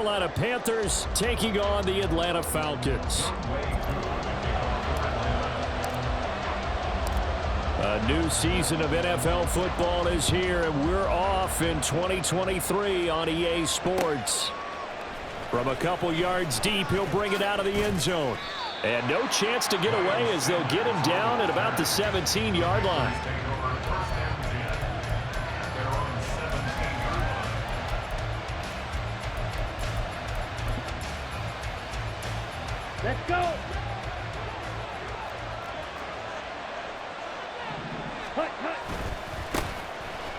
Carolina Panthers taking on the Atlanta Falcons. A new season of NFL football is here, and we're off in 2023 on EA Sports. From a couple yards deep, he'll bring it out of the end zone. And no chance to get away as they'll get him down at about the 17-yard line. Let's go.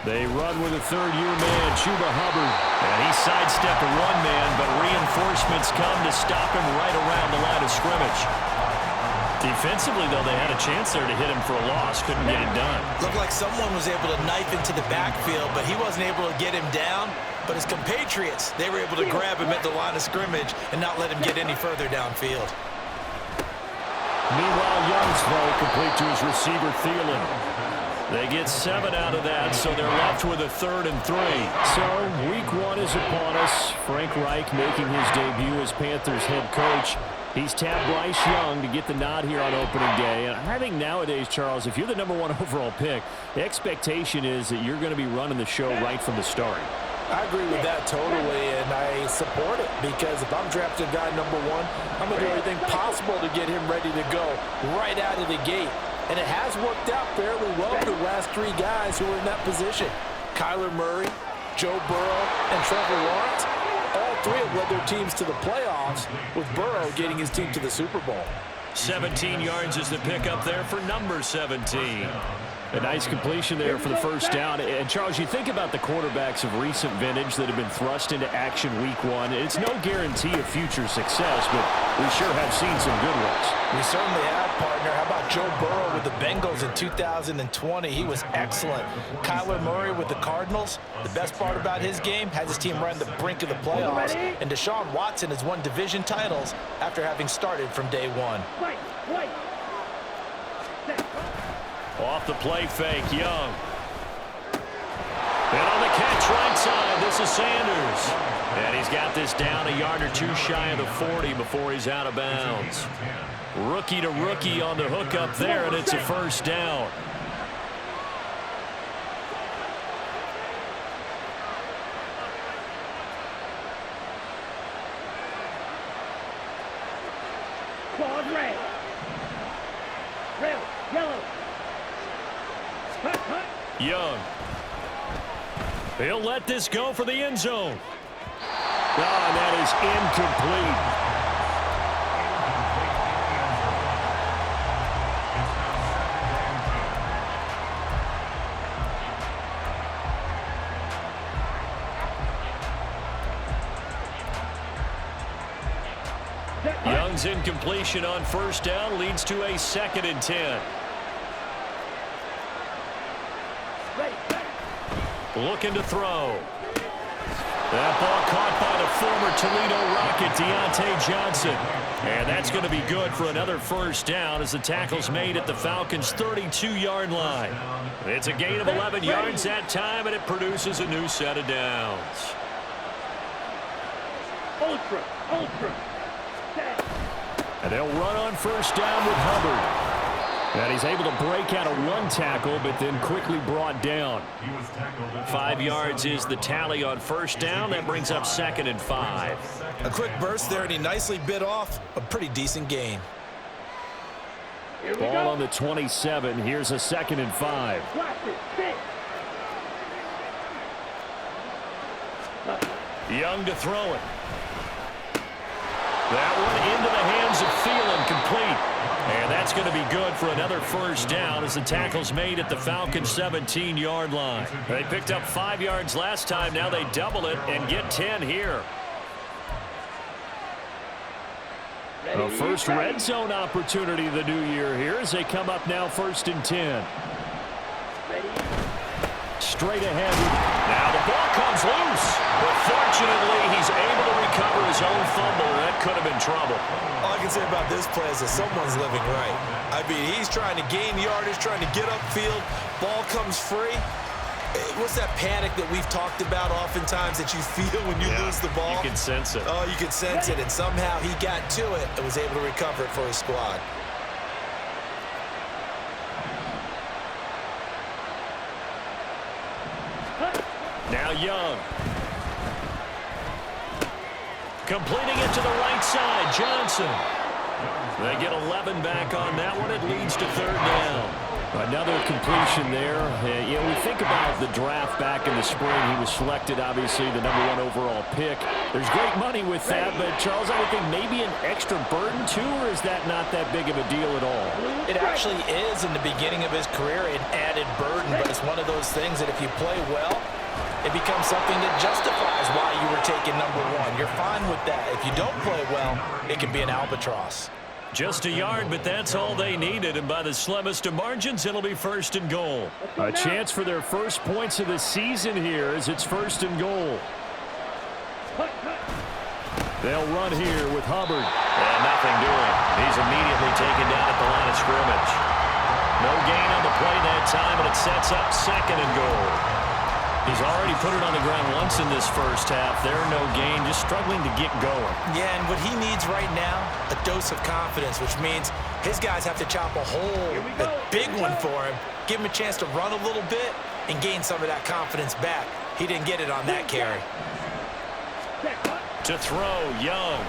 They run with a third-year man, Chuba Hubbard. And he sidestepped a one-man, but reinforcements come to stop him right around the line of scrimmage. Defensively, though, they had a chance there to hit him for a loss. Couldn't get it done. Looked like someone was able to knife into the backfield, but he wasn't able to get him down. But his compatriots, they were able to grab him at the line of scrimmage and not let him get any further downfield. Meanwhile, Young's throw complete to his receiver, Thielen. They get 7 out of that, so they're left with a 3rd and 3. So, week 1 is upon us. Frank Reich making his debut as Panthers head coach. He's tapped Bryce Young to get the nod here on opening day. And I think nowadays, Charles, if you're the #1 overall pick, the expectation is that you're going to be running the show right from the start. I agree with that totally, and I support it because if I'm drafting guy #1, I'm going to do everything possible to get him ready to go right out of the gate. And it has worked out fairly well for the last 3 guys who are in that position. Kyler Murray, Joe Burrow, and Trevor Lawrence. All 3 have led their teams to the playoffs, with Burrow getting his team to the Super Bowl. 17 yards is the pickup there for number 17. A nice completion there for the first down. And, Charles, you think about the quarterbacks of recent vintage that have been thrust into action week 1. It's no guarantee of future success, but we sure have seen some good ones. We certainly have, partner. How about Joe Burrow with the Bengals in 2020? He was excellent. Kyler Murray with the Cardinals. The best part about his game, has his team right on the brink of the playoffs. And Deshaun Watson has won division titles after having started from day 1. Off the play fake, Young. And on the catch right side, this is Sanders. And he's got this down a yard or 2 shy of the 40 before he's out of bounds. Rookie to rookie on the hook up there, and it's a first down. Quad red. Red, yellow. Young. He'll let this go for the end zone. Oh, and that is incomplete. Young's incompletion on first down leads to a 2nd and 10. Looking to throw. That ball caught by the former Toledo Rocket, Deontay Johnson. And that's going to be good for another first down as the tackle's made at the Falcons' 32-yard line. It's a gain of 11 yards that time, and it produces a new set of downs. Ultra. And they'll run on first down with Hubbard. And he's able to break out of 1 tackle, but then quickly brought down. 5 yards is the tally on first down. That brings up 2nd and 5. A quick burst there, and he nicely bit off a pretty decent gain. Ball on the 27. Here's a 2nd and 5. Young to throw it. That one into the hands of Thielen, complete. And that's going to be good for another first down as the tackle's made at the Falcons' 17-yard line. They picked up 5 yards last time. Now they double it and get 10 here. A first red zone opportunity of the new year here as they come up now 1st and 10. Straight ahead. Now the ball comes loose. But fortunately, he's able to recover his own fumble. That could have been trouble. All I can say about this play is that someone's living right. I mean, he's trying to gain yardage, trying to get upfield. Ball comes free. What's that panic that we've talked about oftentimes that you feel when you lose the ball? You can sense it. Oh, you can sense it, and somehow he got to it and was able to recover it for his squad. Now Young. Completing it to the right side, Johnson. They get 11 back on that one. It leads to third down. Another completion there. You know, we think about the draft back in the spring. He was selected, obviously, the #1 overall pick. There's great money with that, but, Charles, I would think maybe an extra burden, too, or is that not that big of a deal at all? It actually is in the beginning of his career an added burden, but it's one of those things that if you play well, it becomes something that justifies why you were taken #1. You're fine with that. If you don't play well, it can be an albatross. Just a yard, but that's all they needed, and by the slimmest of margins, it'll be first and goal. A chance for their first points of the season here as it's first and goal. They'll run here with Hubbard. And nothing doing. He's immediately taken down at the line of scrimmage. No gain on the play that time, and it sets up second and goal. He's already put it on the ground once in this first half. There, no gain, just struggling to get going. Yeah, and what he needs right now, a dose of confidence, which means his guys have to chop a hole, a big one for him, give him a chance to run a little bit and gain some of that confidence back. He didn't get it on that carry. To throw, Young.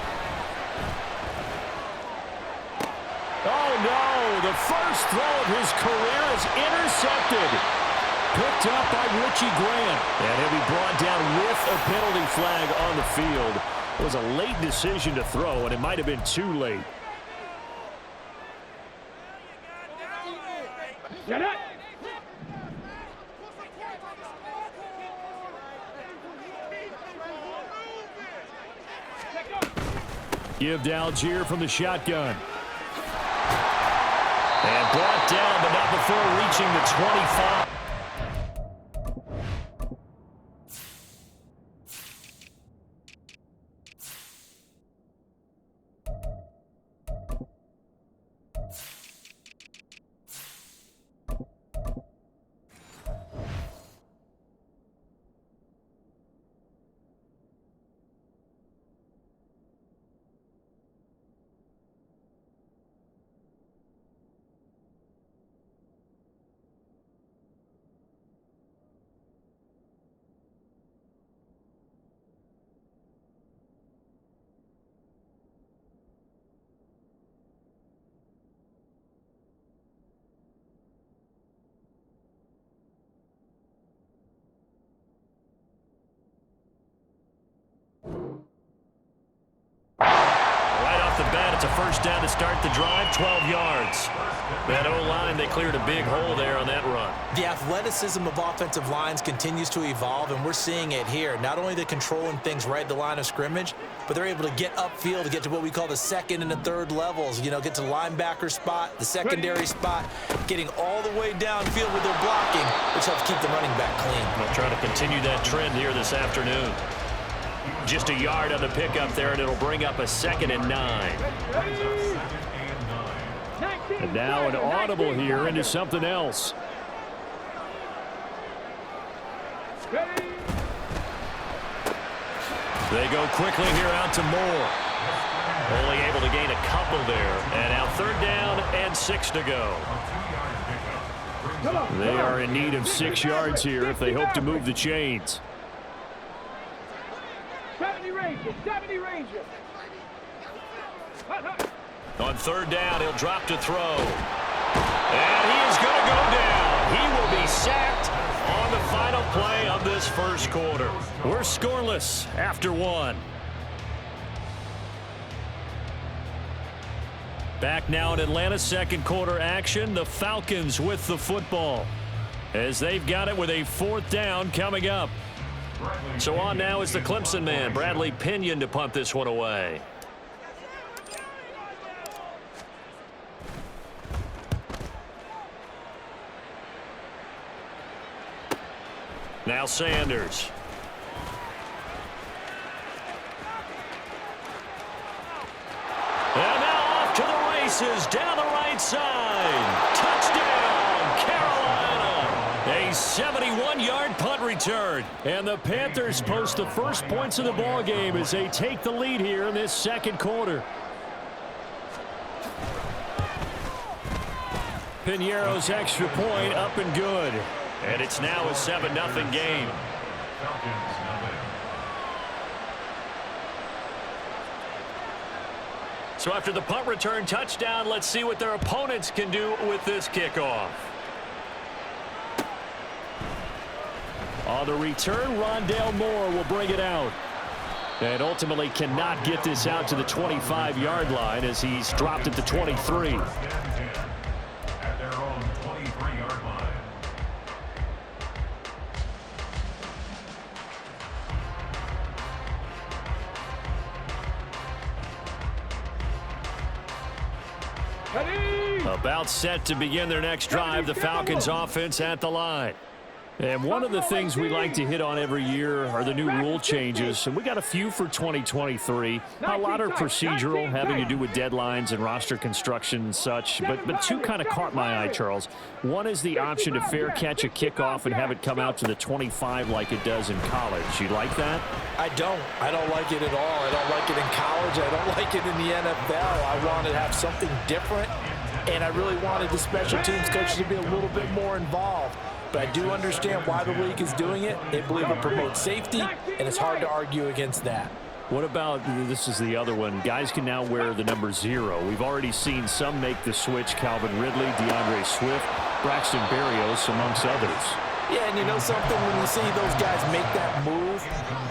Oh, no, the first throw of his career is intercepted. Picked up by Richie Grant. And he'll be brought down with a penalty flag on the field. It was a late decision to throw, and it might have been too late. Give to Algier from the shotgun. And brought down, but not before reaching the 25. It's a first down to start the drive, 12 yards. That O-line, they cleared a big hole there on that run. The athleticism of offensive lines continues to evolve, and we're seeing it here. Not only the controlling things right at the line of scrimmage, but they're able to get upfield to get to what we call the second and the third levels. You know, get to the linebacker spot, the secondary spot, getting all the way downfield with their blocking, which helps keep the running back clean. They'll try to continue that trend here this afternoon. Just a yard on the pickup there, and it'll bring up a 2nd and 9. And now an audible here into something else. They go quickly here out to Moore. Only able to gain a couple there. And now 3rd down and 6 to go. They are in need of 6 yards here if they hope to move the chains. 70 Ranger. On 3rd down, he'll drop to throw. And he is going to go down. He will be sacked on the final play of this first quarter. We're scoreless after 1. Back now in Atlanta's second quarter action. The Falcons with the football as they've got it with a 4th down coming up. So on now is the Clemson man, Bradley Pinion, to punt this one away. Now Sanders. And now off to the races down the right side. Touchdown, Carolina. A 71-yard punt return. And the Panthers post the first points of the ball game as they take the lead here in this second quarter. Piñeiro's extra point up and good. And it's now a 7-0 game. So after the punt return touchdown, let's see what their opponents can do with this kickoff. On the return, Rondale Moore will bring it out. And ultimately cannot get this out to the 25-yard line as he's dropped at the 23. At their own 23-yard line. About set to begin their next drive, the Falcons offense at the line. And one of the things we like to hit on every year are the new rule changes. And we got a few for 2023. A lot are procedural, having to do with deadlines and roster construction and such. But two kind of caught my eye, Charles. One is the option to fair catch a kickoff and have it come out to the 25 like it does in college. You like that? I don't like it at all. I don't like it in college. I don't like it in the NFL. I want to have something different. And I really wanted the special teams coaches to be a little bit more involved. But I do understand why the league is doing it. They believe it promotes safety, and it's hard to argue against that. What about, this is the other one, guys can now wear the number 0. We've already seen some make the switch, Calvin Ridley, DeAndre Swift, Braxton Berrios, amongst others. Yeah, and you know something, when you see those guys make that move,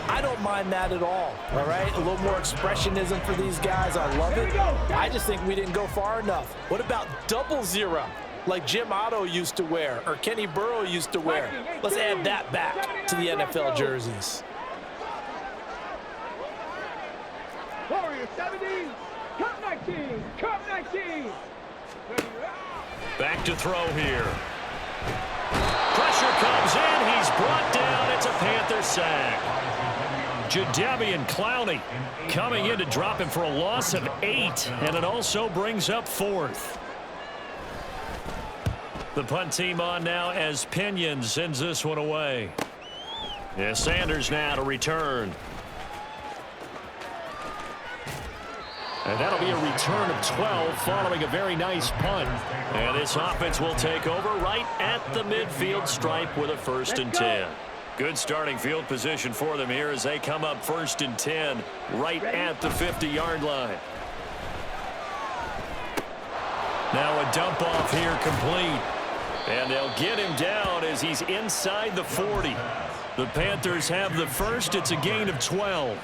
I don't mind that at all right? A little more expressionism for these guys. I love it. I just think we didn't go far enough. What about 00? Like Jim Otto used to wear or Kenny Burrow used to wear. Let's add that back to the NFL jerseys. Warrior 70, cut 19, cut 19. Back to throw here. Pressure comes in. He's brought down. It's a Panther sack. Jadeveon Clowney coming in to drop him for a loss of 8. And it also brings up 4th. The punt team on now as Pinion sends this one away. Yeah, Sanders now to return. And that'll be a return of 12 following a very nice punt. And this offense will take over right at the midfield stripe with a 1st and 10. Good starting field position for them here as they come up 1st and 10 right at the 50-yard line. Now a dump off here complete. And they'll get him down as he's inside the 40. The Panthers have the 1st. It's a gain of 12.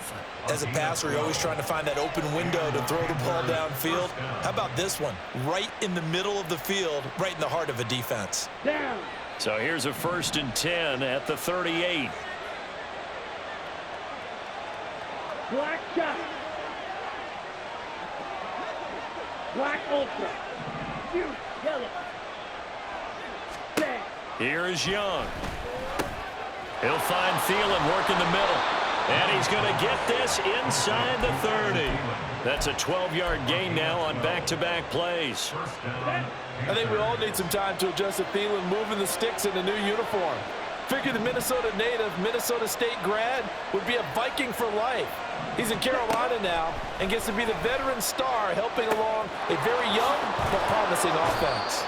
As a passer, you're always trying to find that open window to throw the ball downfield. How about this one? Right in the middle of the field, right in the heart of a defense. Down. So here's a 1st and 10 at the 38. Black shot. Black ultra. You yellow. Here is Young. He'll find Thielen working the middle. And he's going to get this inside the 30. That's a 12-yard gain now on back-to-back plays. I think we all need some time to adjust to Thielen moving the sticks in the new uniform. Figure the Minnesota native, Minnesota State grad would be a Viking for life. He's in Carolina now and gets to be the veteran star helping along a very young but promising offense.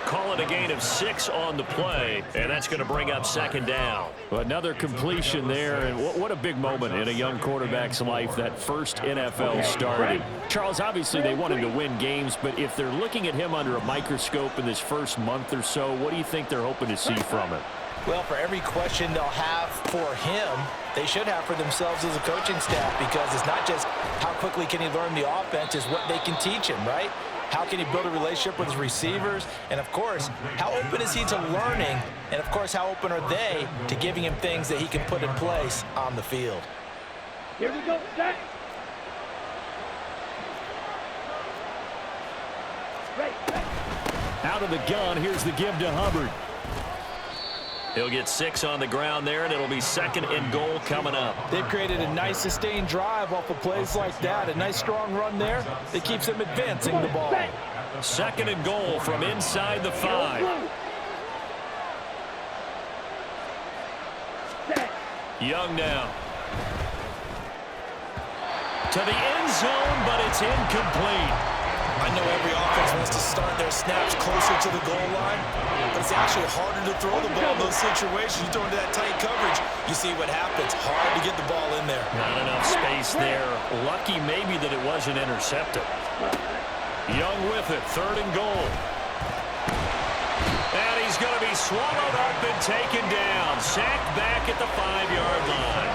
Call it a gain of 6 on the play, and that's going to bring up 2nd down. Another completion there, and what a big moment in a young quarterback's life, that first NFL start. Charles, obviously they want him to win games, but if they're looking at him under a microscope in this first month or so, what do you think they're hoping to see from him? Well, for every question they'll have for him, they should have for themselves as a coaching staff, because it's not just how quickly can he learn the offense, it's what they can teach him, right? How can he build a relationship with his receivers? And, of course, how open is he to learning? And, of course, how open are they to giving him things that he can put in place on the field? Here we go, set. Out of the gun, here's the give to Hubbard. He'll get 6 on the ground there, and it'll be 2nd and goal coming up. They've created a nice sustained drive off of plays like that. A nice strong run there that keeps them advancing the ball. 2nd and goal from inside the 5. Young now. To the end zone, but it's incomplete. I know every offense wants to start their snaps closer to the goal line, but it's actually harder to throw the ball in those situations. You throw into that tight coverage, you see what happens. Hard to get the ball in there. Not enough space there. Lucky maybe that it wasn't intercepted. Young with it, 3rd and goal. And he's going to be swallowed up and taken down. Sacked back at the 5-yard line.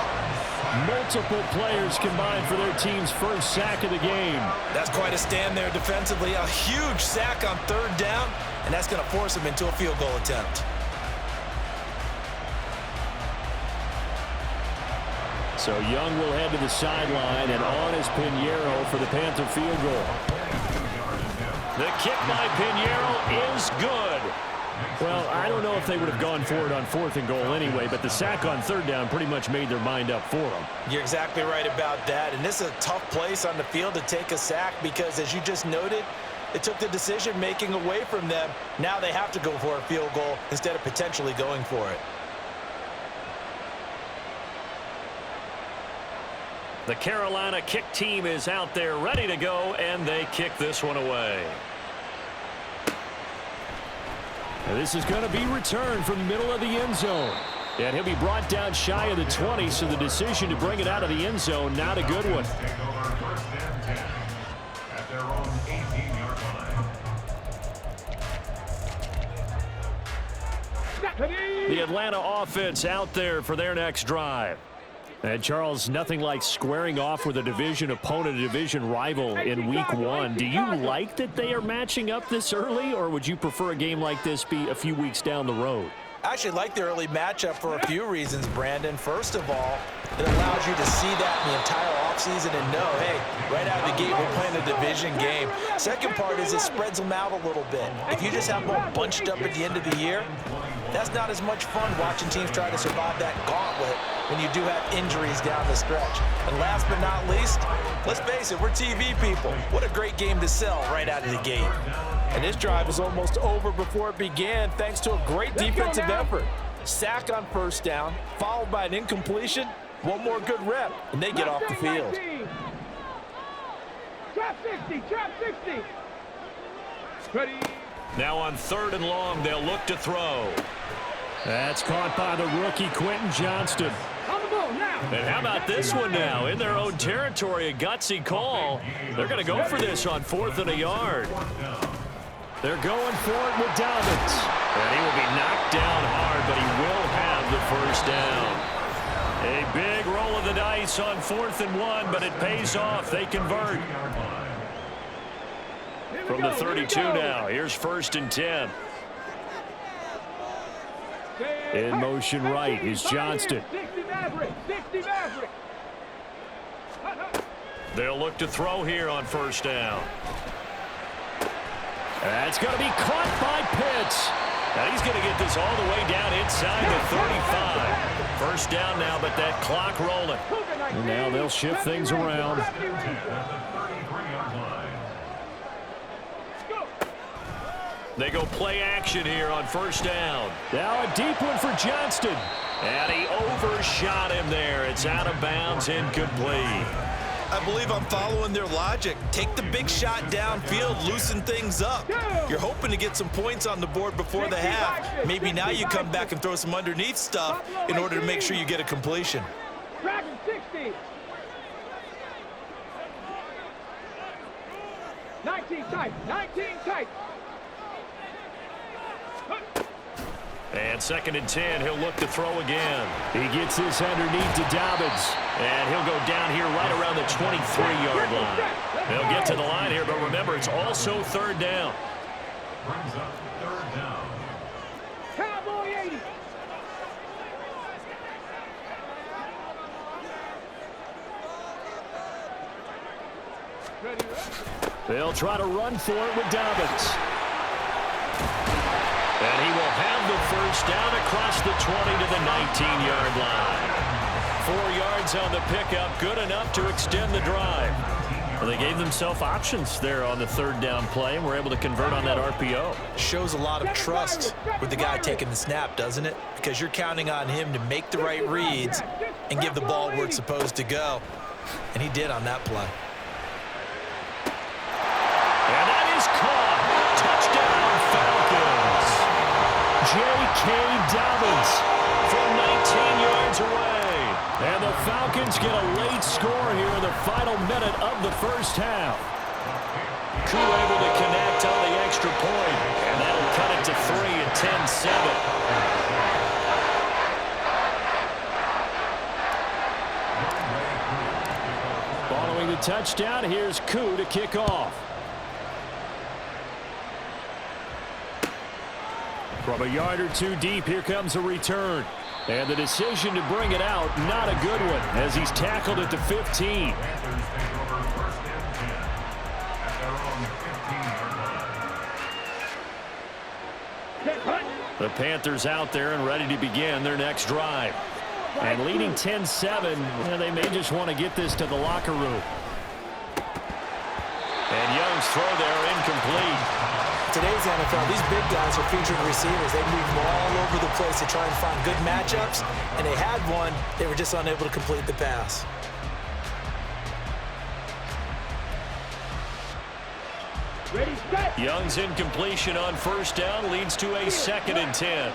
Multiple players combined for their team's first sack of the game. That's quite a stand there defensively. A huge sack on 3rd down, and that's going to force him into a field goal attempt. So Young will head to the sideline, and on is Pinheiro for the Panther field goal. The kick by Pinheiro is good. Well, I don't know if they would have gone for it on 4th and goal anyway, but the sack on 3rd down pretty much made their mind up for them. You're exactly right about that, and this is a tough place on the field to take a sack because, as you just noted, it took the decision-making away from them. Now they have to go for a field goal instead of potentially going for it. The Carolina kick team is out there ready to go, and they kick this one away. And this is going to be returned from the middle of the end zone. And he'll be brought down shy of the 20, so the decision to bring it out of the end zone, not a good one. Take over 1st and 10 at their own 18-yard line. The Atlanta offense out there for their next drive. And, Charles, nothing like squaring off with a division opponent, a division rival in week 1. Do you like that they are matching up this early, or would you prefer a game like this be a few weeks down the road? I actually like the early matchup for a few reasons, Brandon. First of all, it allows you to see that in the entire offseason and know, hey, right out of the gate, we're playing a division game. Second part is it spreads them out a little bit. If you just have them all bunched up at the end of the year, that's not as much fun watching teams try to survive that gauntlet when you do have injuries down the stretch. And last but not least, let's face it, we're TV people. What a great game to sell right out of the gate. And this drive is almost over before it began thanks to a great defensive effort. Sack on 1st down, followed by an incompletion. One more good rep, and they get off the field. Trap 60, trap 60. Ready. Now on 3rd and long, they'll look to throw. That's caught by the rookie Quentin Johnston. On the ball now. And how about this one now? In their own territory, a gutsy call. They're going to go for this on 4th and a yard. They're going for it with Dobbins. And he will be knocked down hard, but he will have the 1st down. A big roll of the dice on 4th and 1, but it pays off. They convert. From the 32 now, here's 1st and 10. In motion right is Johnston. 60 Maverick, 60 Maverick. They'll look to throw here on 1st down. That's going to be caught by Pitts. Now he's going to get this all the way down inside the 35. 1st down now, but that clock rolling. And now they'll shift things around. They go play action here on 1st down. Now a deep one for Johnston. And he overshot him there. It's out of bounds, incomplete. I believe I'm following their logic. Take the big shot downfield, loosen things up. You're hoping to get some points on the board before the half. Maybe now you come back and throw some underneath stuff in order to make sure you get a completion. Dragon 60. 19 tight, 19 tight. And 2nd and 10, he'll look to throw again. He gets this underneath to Dobbins. And he'll go down here right around the 23-yard line. They'll get to the line here, but remember, it's also 3rd down. Brings up 3rd down. Cowboy 80. Ready. They'll try to run for it with Dobbins. And he will have the 1st down across the 20 to the 19-yard line. 4 yards on the pickup, good enough to extend the drive. Well, they gave themselves options there on the 3rd down play and were able to convert on that RPO. Shows a lot of trust with the guy taking the snap, doesn't it? Because you're counting on him to make the right reads and give the ball where it's supposed to go. And he did on that play. And that is caught. Touchdown, Falcons. J.K. Dobbins from 19 yards away. And the Falcons get a late score here in the final minute of the first half. Koo able to connect on the extra point, and that'll cut it to 3 at 10-7. Following the touchdown, here's Koo to kick off. From a yard or two deep, here comes a return. And the decision to bring it out, not a good one, as he's tackled at the 15. The Panthers out there and ready to begin their next drive. And leading 10-7, they may just want to get this to the locker room. And Young's throw there incomplete. Today's NFL, these big guys are featured receivers. They move them all over the place to try and find good matchups, and they had one. They were just unable to complete the pass. Ready, set. Young's incompletion on first down leads to a 2nd and 10.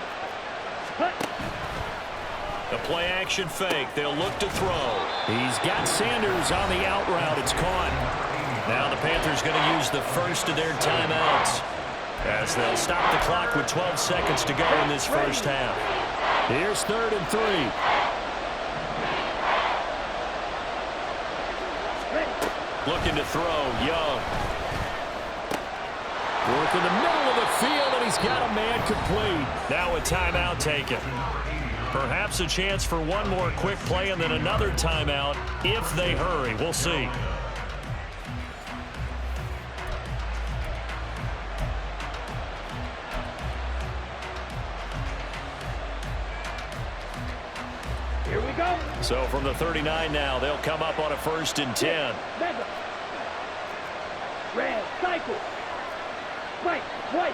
The play action fake. They'll look to throw. He's got Sanders on the out route. It's caught. Now the Panthers going to use the first of their timeouts, as they'll stop the clock with 12 seconds to go in this first half. Here's 3rd and 3. Looking to throw, Young. Work in the middle of the field, and he's got a man complete. Now a timeout taken. Perhaps a chance for one more quick play and then another timeout if they hurry. We'll see. Here we go. So from the 39 now, they'll come up on a 1st and 10. Mega. Red, cycle. White, white.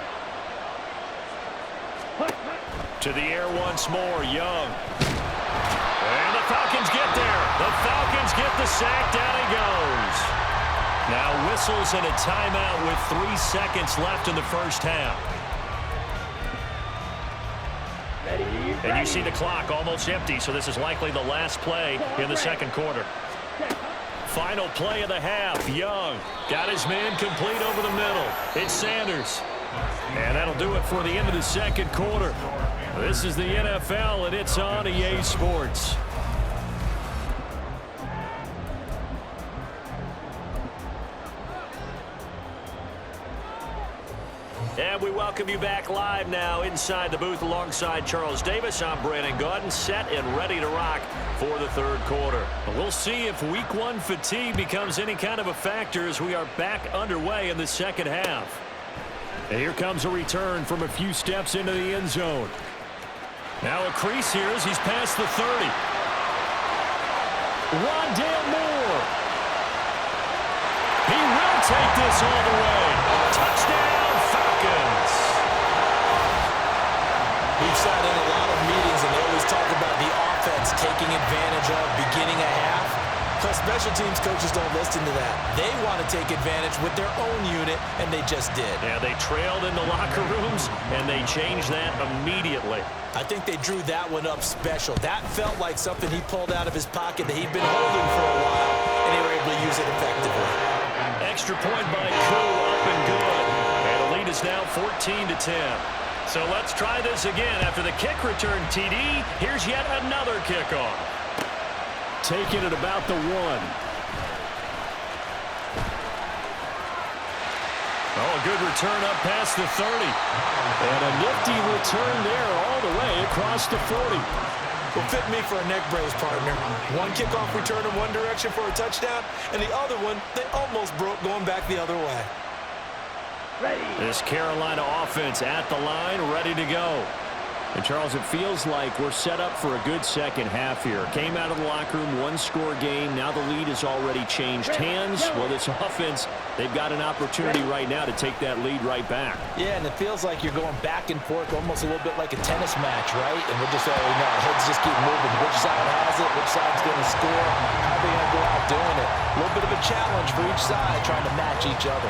Hut, hut. To the air once more, Young. And the Falcons get there. The Falcons get the sack. Down he goes. Now whistles and a timeout with 3 seconds left in the first half. Ready, And you see the clock almost empty, so this is likely the last play in the second quarter. Final play of the half. Young got his man complete over the middle. It's Sanders. And that'll do it for the end of the second quarter. This is the NFL, and it's on EA Sports. And we welcome you back live now inside the booth alongside Charles Davis. I'm Brandon Gaudin, set and ready to rock for the third quarter. We'll see if Week 1 fatigue becomes any kind of a factor as we are back underway in the second half. And here comes a return from a few steps into the end zone. Now a crease here as he's past the 30. Rondale Moore. He will take this all the way. Touchdown, Falcons. We've sat in a lot of meetings, and they always talk about the offense taking advantage of beginning a half. Plus, special teams coaches don't listen to that. They want to take advantage with their own unit, and they just did. Yeah, they trailed in the locker rooms, and they changed that immediately. I think they drew that one up special. That felt like something he pulled out of his pocket that he'd been holding for a while, and they were able to use it effectively. Extra point by Koo, up and good. And the lead is now 14-10. So let's try this again. After the kick return TD, here's yet another kickoff. Taking it about the 1. Oh, a good return up past the 30. And a nifty return there all the way across the 40. Will fit me for a neck brace, partner. One kickoff return in one direction for a touchdown, and the other one, they almost broke going back the other way. Ready. This Carolina offense at the line, ready to go. And, Charles, it feels like we're set up for a good second half here. Came out of the locker room, one-score game. Now the lead has already changed hands. Well, this offense, they've got an opportunity right now to take that lead right back. Yeah, and it feels like you're going back and forth almost a little bit like a tennis match, right? And we're just, our heads just keep moving. Which side has it? Which side's going to score? How are they going to go out doing it? A little bit of a challenge for each side trying to match each other.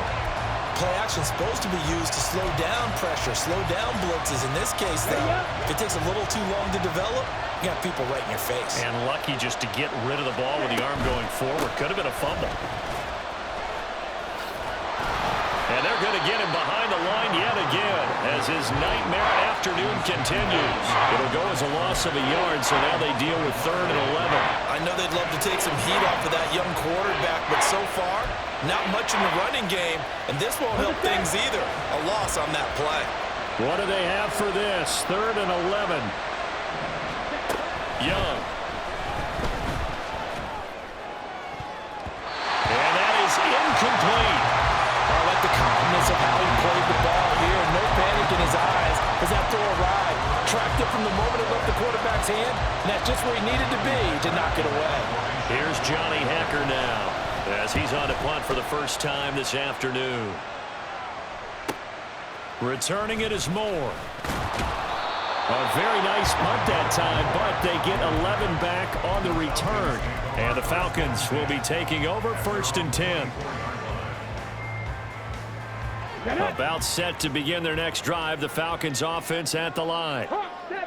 Play action is supposed to be used to slow down pressure, slow down blitzes. In this case, though, if it takes a little too long to develop, you got people right in your face. And lucky just to get rid of the ball with the arm going forward. Could have been a fumble. And they're going to get him behind the line yet again as his nightmare afternoon continues. It'll go as a loss of a yard, so now they deal with 3rd and 11. I know they'd love to take some heat off of that young quarterback, but so far, not much in the running game, and this won't help things either. A loss on that play. What do they have for this? 3rd and 11. Young. And that is incomplete. I like the confidence of how he played the ball here. No panic in his eyes as that throw arrived. Tracked it from the moment it left the quarterback's hand, and that's just where he needed to be to knock it away. Here's Johnny Hacker now as he's on to punt for the first time this afternoon. Returning it is Moore. A very nice punt that time, but they get 11 back on the return. And the Falcons will be taking over 1st and 10. About set to begin their next drive. The Falcons offense at the line.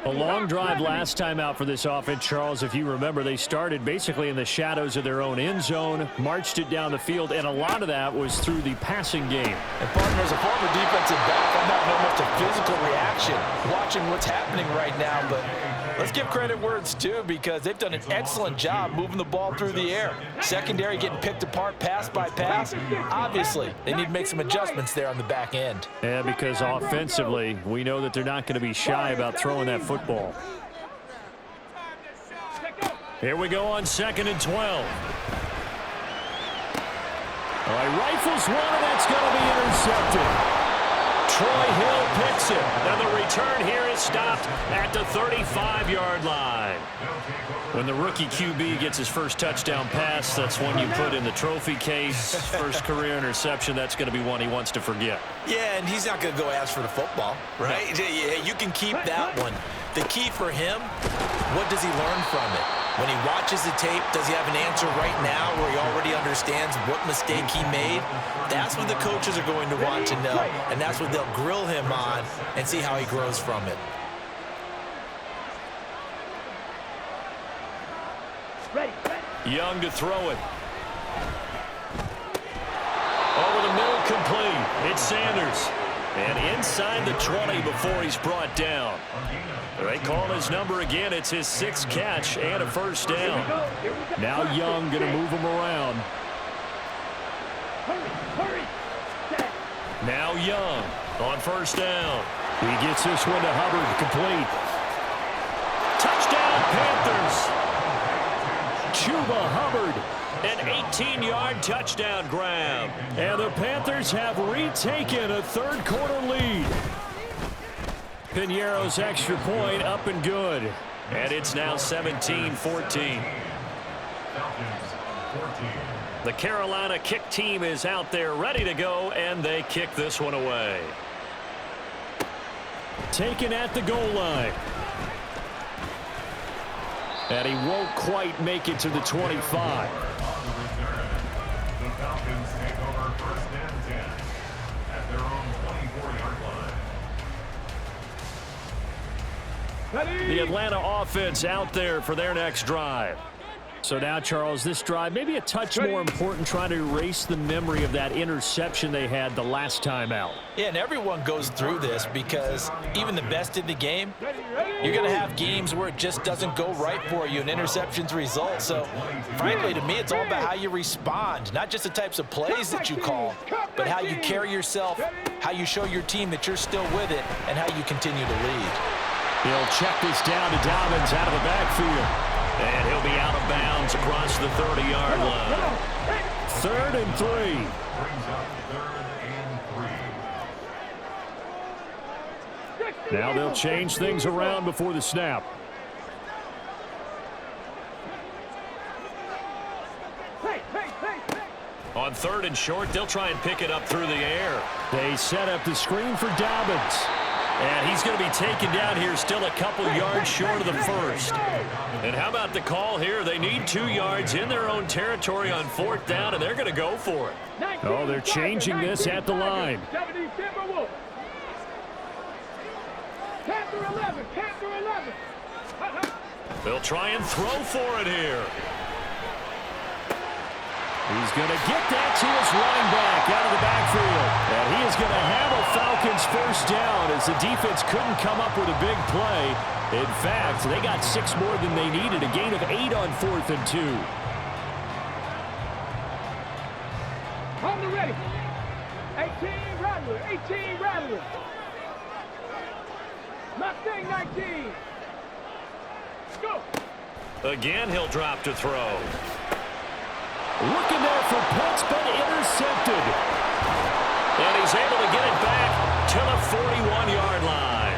A long drive last time out for this offense, Charles. If you remember, they started basically in the shadows of their own end zone, marched it down the field, and a lot of that was through the passing game. And partner, as a former defensive back, I'm not knowing much of physical reaction watching what's happening right now, but let's give credit where it's due because they've done an excellent job moving the ball through the air. Secondary getting picked apart pass by pass. Obviously, they need to make some adjustments there on the back end. Yeah, because offensively, we know that they're not going to be shy about throwing that football. Here we go on 2nd and 12. All right, rifles one, and that's going to be intercepted. Troy Hill picks it, and the return here is stopped at the 35-yard line. When the rookie QB gets his first touchdown pass, that's one you put in the trophy case. First career interception, that's going to be one he wants to forget. Yeah, and he's not going to go ask for the football, right? Yeah, you can keep that one. The key for him, what does he learn from it? When he watches the tape, does he have an answer right now where he already understands what mistake he made? That's what the coaches are going to want to know, and that's what they'll grill him on and see how he grows from it. Young to throw it. Over the middle, complete. It's Sanders. And inside the 20 before he's brought down. They call his number again. It's his 6th catch and a first down. Now Young going to move him around. Now Young on first down. He gets this one to Hubbard, complete. Touchdown, Panthers. Chuba Hubbard, an 18-yard touchdown grab. And the Panthers have retaken a third-quarter lead. Piñeiro's extra point up and good. And it's now 17-14. The Carolina kick team is out there ready to go, and they kick this one away. Taken at the goal line. And he won't quite make it to the 25. The Falcons take over 1st and 10 at their own 24-yard line. The Atlanta offense out there for their next drive. So now, Charles, this drive maybe a touch more important, trying to erase the memory of that interception they had the last time out. Yeah, and everyone goes through this because even the best in the game, you're going to have games where it just doesn't go right for you and interceptions result. So, frankly, to me, it's all about how you respond, not just the types of plays that you call, but how you carry yourself, how you show your team that you're still with it, and how you continue to lead. He'll check this down to Dobbins out of the backfield. And he'll be out of bounds across the 30-yard line. 3rd and 3. Brings up 3rd and 3. Now they'll change things around before the snap. On 3rd and short, they'll try and pick it up through the air. They set up the screen for Dobbins. And he's going to be taken down here, still a couple yards short of the first. And how about the call here? They need 2 yards in their own territory on 4th down, and they're going to go for it. Oh, they're changing this at the line. They'll try and throw for it here. He's going to get that to his running back out of the backfield. And he is going to have a Falcons first down as the defense couldn't come up with a big play. In fact, they got 6 more than they needed. A gain of 8 on 4th and 2. On the ready. 18 Rattler. 18 Rattler. Mustang 19. Go. Again, he'll drop to throw. Looking there for Pitts, but intercepted. And he's able to get it back to the 41-yard line.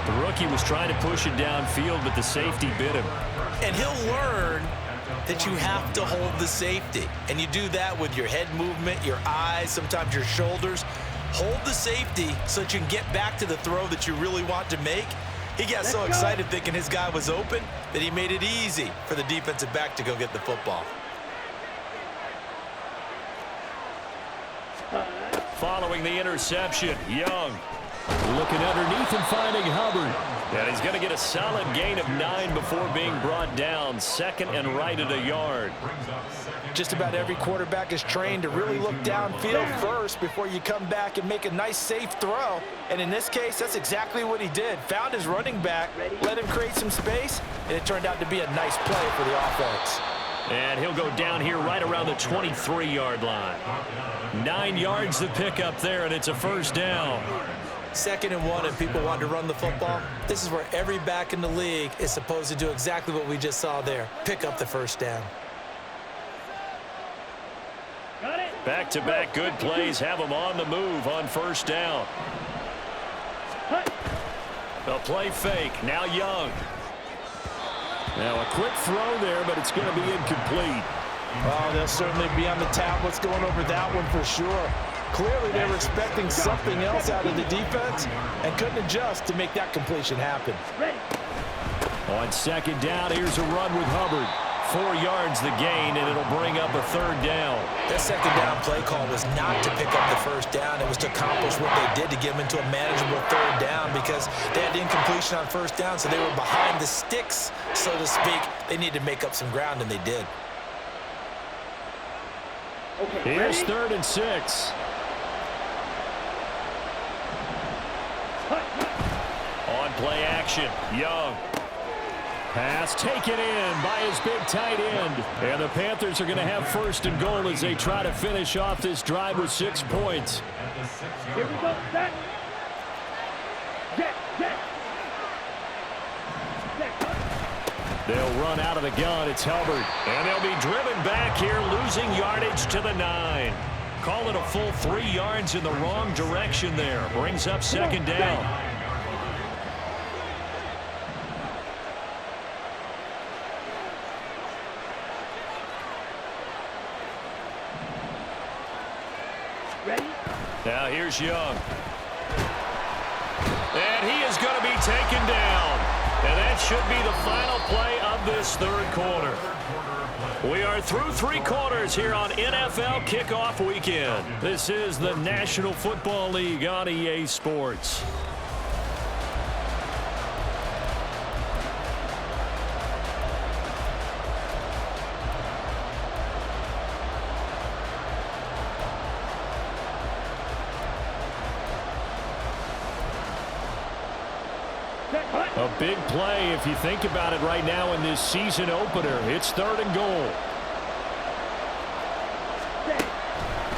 The rookie was trying to push it downfield, but the safety bit him. And he'll learn that you have to hold the safety. And you do that with your head movement, your eyes, sometimes your shoulders. Hold the safety so that you can get back to the throw that you really want to make. He got so excited thinking his guy was open that he made it easy for the defensive back to go get the football. Following the interception, Young looking underneath and finding Hubbard. And he's going to get a solid gain of 9 before being brought down. 2nd and right at a yard. Just about every quarterback is trained to really look downfield first before you come back and make a nice, safe throw. And in this case, that's exactly what he did. Found his running back, let him create some space, and it turned out to be a nice play for the offense. And he'll go down here right around the 23-yard line. 9 yards to pick up there, and it's a first down. 2nd and 1, and people want to run the football. This is where every back in the league is supposed to do exactly what we just saw there. Pick up the first down. Back-to-back good plays have them on the move on first down. They'll play fake. Now Young. Now a quick throw there, but it's going to be incomplete. Oh, they'll certainly be on the tablets going over that one for sure. Clearly they were expecting something else out of the defense and couldn't adjust to make that completion happen. On 2nd down, here's a run with Hubbard. 4 yards the gain, and it'll bring up a 3rd down. That 2nd down play call was not to pick up the first down. It was to accomplish what they did to get them into a manageable 3rd down because they had incompletion on first down, so they were behind the sticks, so to speak. They needed to make up some ground, and they did. Here's 3rd and 6. On play action, Young. Pass taken in by his big tight end. And the Panthers are going to have 1st and goal as they try to finish off this drive with 6 points. Here we go, set. They'll run out of the gun. It's Hubbard. And they'll be driven back here, losing yardage to the 9. Call it a full 3 yards in the wrong direction there. Brings up 2nd down. Now here's Young. And he is going to be taken down. And that should be the final play of this 3rd quarter. We are through 3 quarters here on NFL Kickoff Weekend. This is the National Football League on EA Sports. A big play if you think about it right now in this season opener. It's 3rd and goal.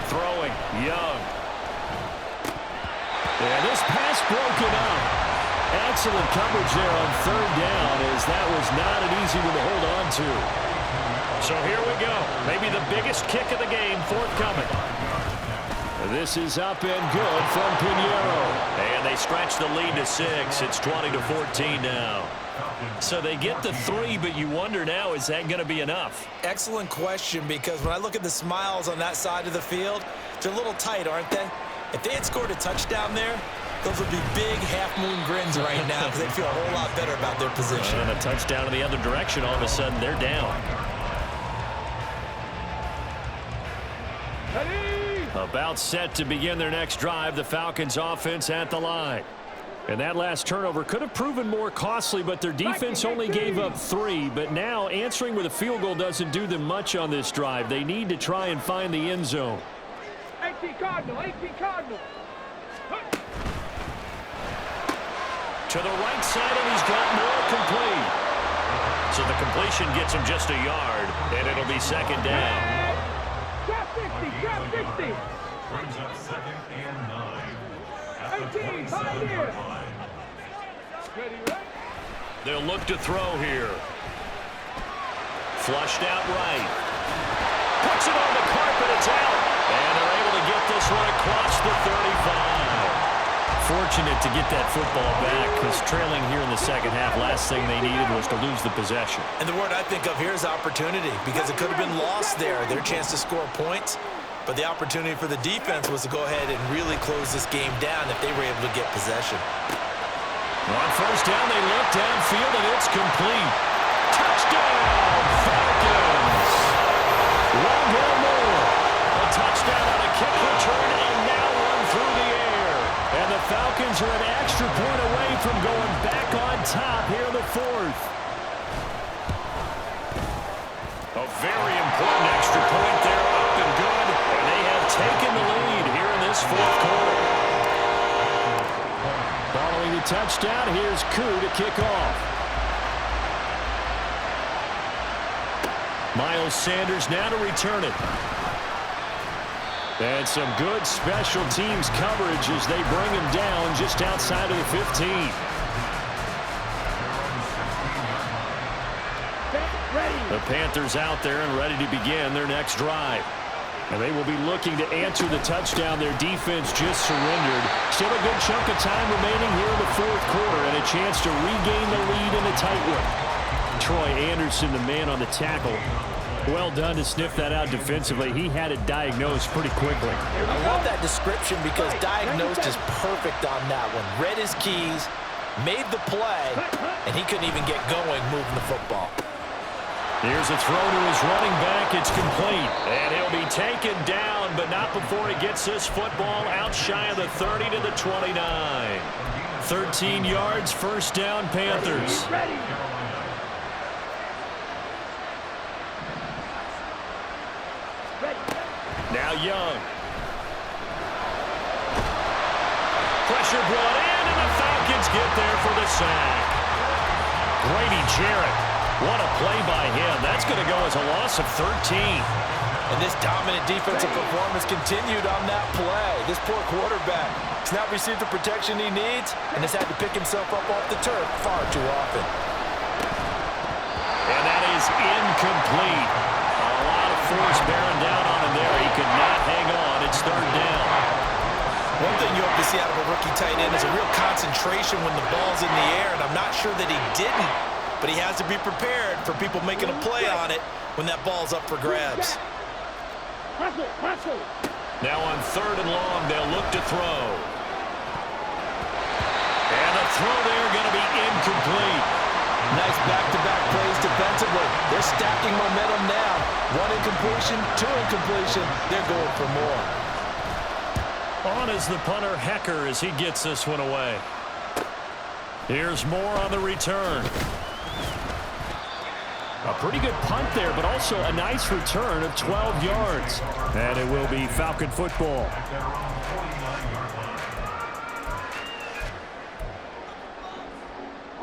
Throwing, Young. And this pass broken up. Excellent coverage there on 3rd down as that was not an easy one to hold on to. So here we go. Maybe the biggest kick of the game forthcoming. This is up and good from Pinheiro. And they stretch the lead to 6. It's 20-14 now. So they get the 3, but you wonder now, is that going to be enough? Excellent question, because when I look at the smiles on that side of the field, they're a little tight, aren't they? If they had scored a touchdown there, those would be big half-moon grins right now because they feel a whole lot better about their position. And a touchdown in the other direction, all of a sudden they're down. About set to begin their next drive, the Falcons offense at the line. And that last turnover could have proven more costly, but their defense only gave up 3. But now answering with a field goal doesn't do them much on this drive. They need to try and find the end zone. 18 Cardinal, 18 Cardinal. To the right side, and he's got more complete. So the completion gets him just a yard, and it'll be second down. Drop 60, drop 60. Brings up 2nd and 9. 18, Pioneer. Ready, right? They'll look to throw here. Flushed out right. Puts it on the carpet, it's out. And they're able to get this one across the 35. Fortunate to get that football back, because trailing here in the second half, last thing they needed was to lose the possession. And the word I think of here is opportunity, because it could have been lost there, their chance to score points. But the opportunity for the defense was to go ahead and really close this game down if they were able to get possession. On first down, they look downfield, and it's complete. Touchdown, Falcons! One more. A touchdown on a kick return, and now one through the air. And the Falcons are an extra point away from going back on top here in the 4th. A very important extra point there, up and good. And they have taken the lead here in this 4th quarter. Following the touchdown, here's Koo to kick off. Miles Sanders now to return it. And some good special teams coverage as they bring him down just outside of the 15. The Panthers out there and ready to begin their next drive. And they will be looking to answer the touchdown their defense just surrendered. Still a good chunk of time remaining here in the 4th quarter and a chance to regain the lead in a tight one. Troy Anderson, the man on the tackle. Well done to sniff that out defensively. He had it diagnosed pretty quickly. I love that description because diagnosed is perfect on that one. Read his keys, made the play, and he couldn't even get going moving the football. Here's a throw to his running back. It's complete. And he'll be taken down, but not before he gets this football out shy of the 30 to the 29. 13 yards, first down, Panthers. Now Young. Pressure brought in, and the Falcons get there for the sack. Grady Jarrett. What a play by him. That's going to go as a loss of 13. And this dominant defensive performance continued on that play. This poor quarterback has not received the protection he needs and has had to pick himself up off the turf far too often. And that is incomplete. A lot of force bearing down on him there. He could not hang on. It's third down. One thing you hope to see out of a rookie tight end is a real concentration when the ball's in the air, and I'm not sure that he didn't, but he has to be prepared for people making a play on it when that ball's up for grabs. Now on third and long, they'll look to throw. And the throw there going to be incomplete. Nice back-to-back plays defensively. They're stacking momentum now. One incompletion, two incompletion. They're going for more. On is the punter, Hecker, as he gets this one away. Here's more on the return. A pretty good punt there, but also a nice return of 12 yards. And it will be Falcon football.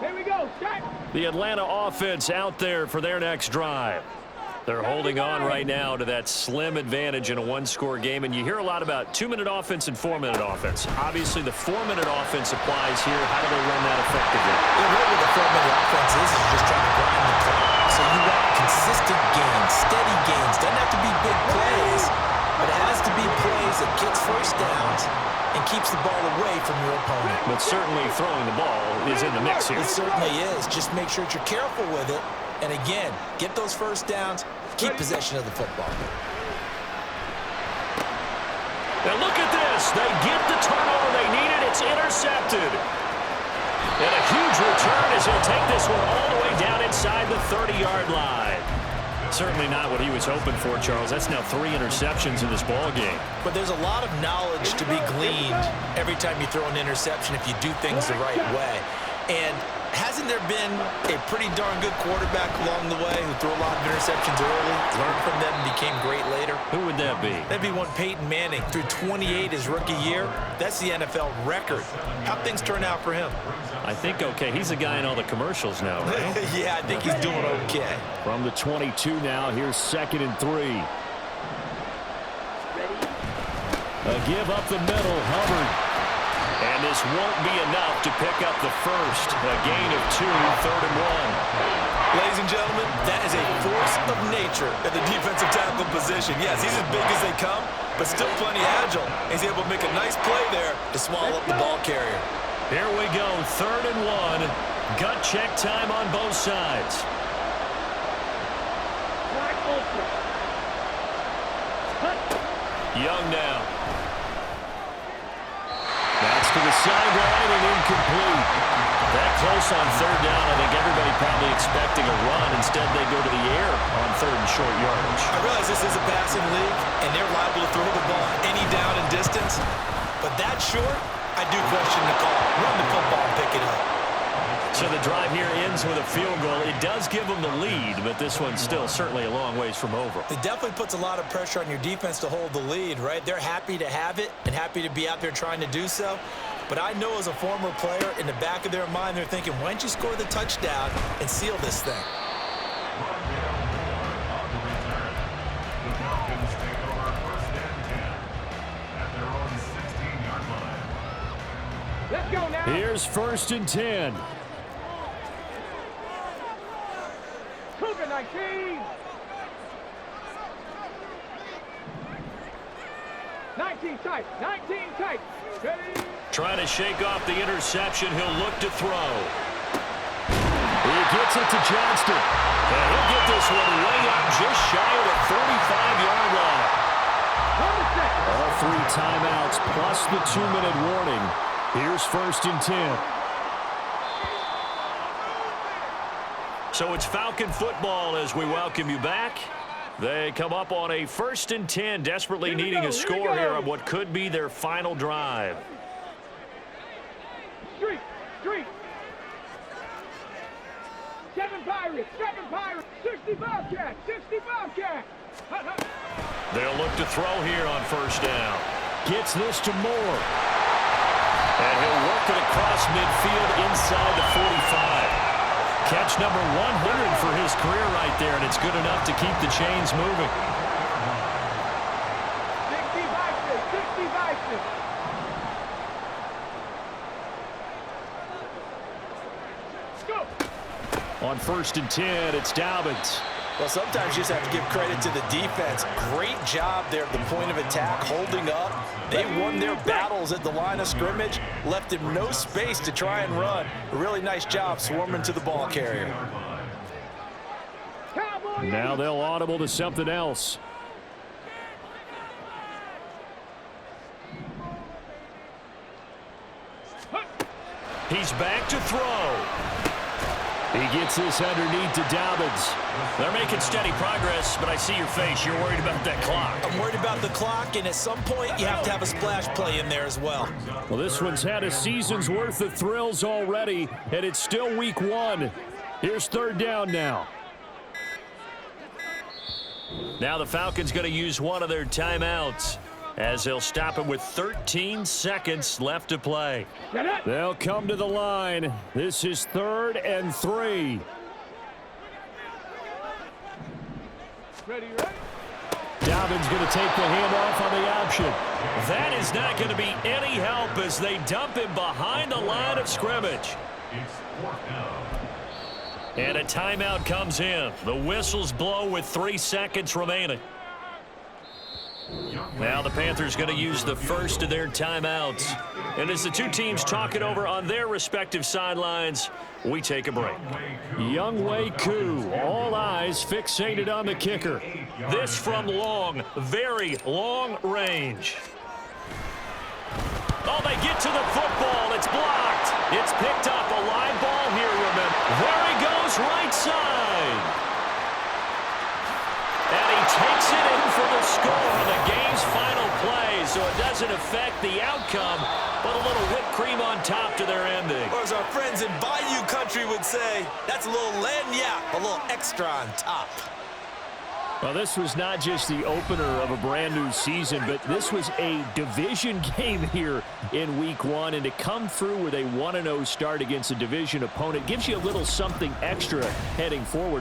Here we go, Jack. The Atlanta offense out there for their next drive. They're holding on right now to that slim advantage in a one-score game, and you hear a lot about 2-minute offense and 4-minute offense. Obviously, the 4-minute offense applies here. How do they run that effectively? The way with the 4-minute offense is just trying to grind the clock. So you want consistent gains, steady gains. Doesn't have to be big plays, but it has to be plays is that gets first downs and keeps the ball away from your opponent. But certainly throwing the ball is in the mix here. It certainly is. Just make sure that you're careful with it. And again, get those first downs, keep possession of the football. Now look at this. They get the turnover they needed. It's intercepted. And a huge return as he'll take this one all the way down inside the 30-yard line. Certainly not what he was hoping for, Charles. That's now 3 interceptions in this ball game. But there's a lot of knowledge to be gleaned every time you throw an interception if you do things the right way. And hasn't there been a pretty darn good quarterback along the way who threw a lot of interceptions early, learned from them, and became great later? Who would that be? That'd be one Peyton Manning. Threw 28 his rookie year. That's the NFL record. How'd things turn out for him? I think okay. He's a guy in all the commercials now, right? Yeah, I think he's doing okay. From the 22 now, here's 2nd and 3. A give up the middle, Hubbard. And this won't be enough to pick up the first. A gain of 2, 3rd and 1. Ladies and gentlemen, that is a force of nature at the defensive tackle position. Yes, he's as big as they come, but still plenty agile. He's able to make a nice play there to swallow up the ball carrier. Here we go, 3rd and 1. Gut check time on both sides. Young now. That's to the sideline and incomplete. That close on 3rd down. I think everybody probably expecting a run. Instead, they go to the air on 3rd and short yardage. I realize this is a passing league, and they're liable to throw the ball any down and distance. But that short, I do question the call. Run the football and pick it up. So the drive here ends with a field goal. It does give them the lead, but this one's still certainly a long ways from over. It definitely puts a lot of pressure on your defense to hold the lead, right? They're happy to have it and happy to be out there trying to do so. But I know as a former player, in the back of their mind, they're thinking, why don't you score the touchdown and seal this thing? Let's go now. Here's 1st and 10. Cougar 19. 19 tight. 19 tight. Ready? Trying to shake off the interception. He'll look to throw. He gets it to Johnston. And he'll get this one way up just shy of the 45-yard line. All 3 timeouts plus the 2-minute warning. Here's 1st and 10. So it's Falcon football as we welcome you back. They come up on a 1st and 10, desperately needing a score here on what could be their final drive. Street. 7 Pirates. 65 cat. 65 cat. They'll look to throw here on 1st down. Gets this to Moore. And he'll work it across midfield inside the 45. Catch number 100 for his career right there, and it's good enough to keep the chains moving. 60 Go. On 1st and 10, it's Dobbins. Well, sometimes you just have to give credit to the defense. Great job there at the point of attack, holding up. They won their battles at the line of scrimmage, left him no space to try and run. A really nice job swarming to the ball carrier. Now they'll audible to something else. He's back to throw. He gets this underneath to Dobbins. They're making steady progress, but I see your face. You're worried about that clock. I'm worried about the clock, and at some point, you have to have a splash play in there as well. Well, this one's had a season's worth of thrills already, and it's still week 1. Here's 3rd down now. Now the Falcons going to use one of their timeouts as they'll stop him with 13 seconds left to play. They'll come to the line. This is 3rd and 3. Ready? Dobbins going to take the handoff on the option. That is not going to be any help as they dump him behind the line of scrimmage. And a timeout comes in. The whistles blow with 3 seconds remaining. Now the Panthers going to use the first of their timeouts. And as the two teams talk it over on their respective sidelines, we take a break. Younghoe Koo, all eyes fixated on the kicker. This from long, very long range. Oh, they get to the football. It's blocked. It's picked up. A live ball here, remember. There he goes, right side. And he takes it in for the score on the game's final play, so it doesn't affect the outcome, but a little whipped cream on top to their ending. Or as our friends in Bayou Country would say, that's a little lagniappe, a little extra on top. Well, this was not just the opener of a brand new season, but this was a division game here in week 1. And to come through with a 1-0 start against a division opponent gives you a little something extra heading forward.